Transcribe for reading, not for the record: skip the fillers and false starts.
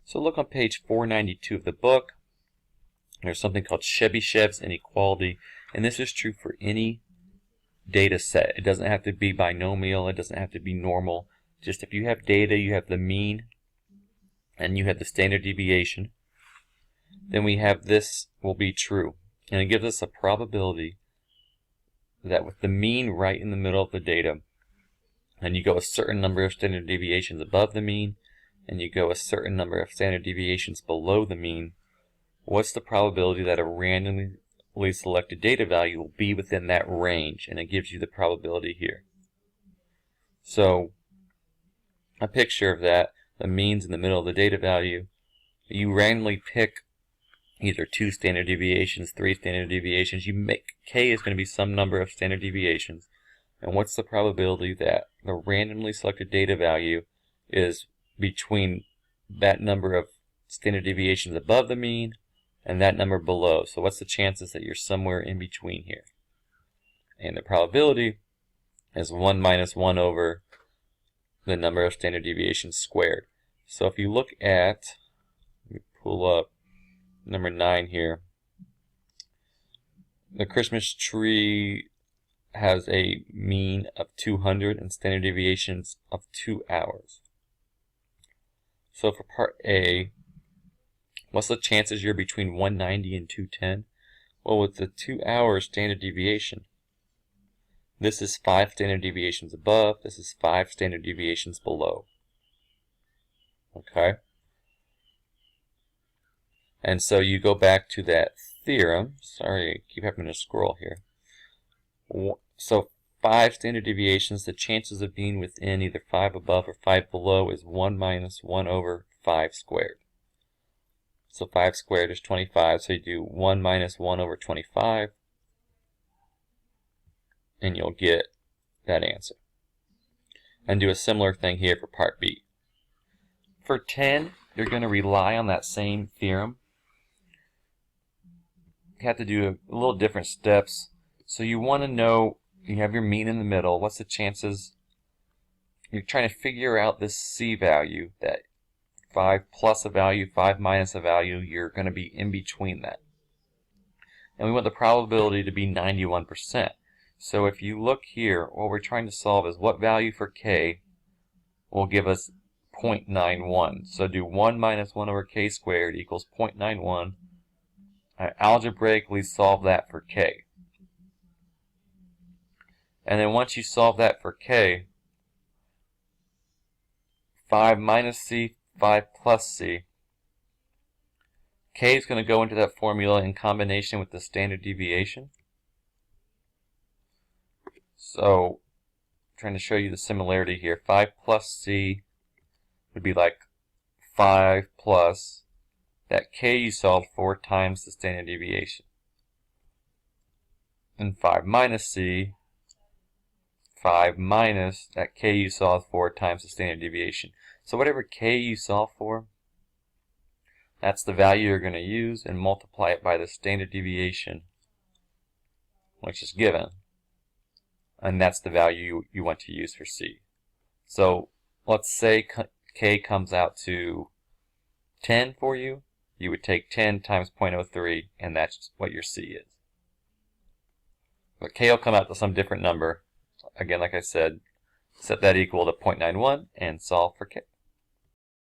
So look on page 492 of the book. There's something called Chebyshev's inequality, and this is true for any data set. It doesn't have to be binomial, it doesn't have to be normal. Just if you have data, you have the mean, and you have the standard deviation, then we have this will be true. And it gives us a probability that with the mean right in the middle of the data, and you go a certain number of standard deviations above the mean, and you go a certain number of standard deviations below the mean, what's the probability that a randomly selected data value will be within that range? And it gives you the probability here. So a picture of that, the mean's in the middle of the data value. You randomly pick either 2 standard deviations, 3 standard deviations. You make k is going to be some number of standard deviations. And what's the probability that the randomly selected data value is between that number of standard deviations above the mean and that number below? So what's the chances that you're somewhere in between here? And the probability is 1 minus 1 over the number of standard deviations squared. So if you look at, let me pull up number 9 here. The Christmas tree has a mean of 200 and standard deviations of 2 hours. So for part A, what's the chances you're between 190 and 210? Well, with the 2 hour standard deviation, this is 5 standard deviations above, this is 5 standard deviations below. Okay? And so you go back to that theorem. Sorry, I keep having to scroll here. So 5 standard deviations, the chances of being within either 5 above or 5 below is 1 minus 1 over 5 squared. So 5 squared is 25, so you do 1 minus 1 over 25, and you'll get that answer. And do a similar thing here for part B. For 10, you're going to rely on that same theorem. You have to do a little different steps. So you want to know, you have your mean in the middle, what's the chances? You're trying to figure out this C value, that 5 plus a value, 5 minus a value, you're going to be in between that. And we want the probability to be 91%. So if you look here, what we're trying to solve is what value for k will give us 0.91. So do 1 minus 1 over k squared equals 0.91. I algebraically solve that for k. And then once you solve that for k, 5 minus c, 5 plus c, k is going to go into that formula in combination with the standard deviation. So, I'm trying to show you the similarity here. 5 plus c would be like 5 plus that k you solved for times the standard deviation. And 5 minus c, 5 minus that k you solved for times the standard deviation. So whatever k you solve for, that's the value you're going to use, and multiply it by the standard deviation, which is given. And that's the value you want to use for C. So let's say k comes out to 10 for you. You would take 10 times 0.03, and that's what your C is. But k will come out to some different number. Again, like I said, set that equal to 0.91 and solve for k.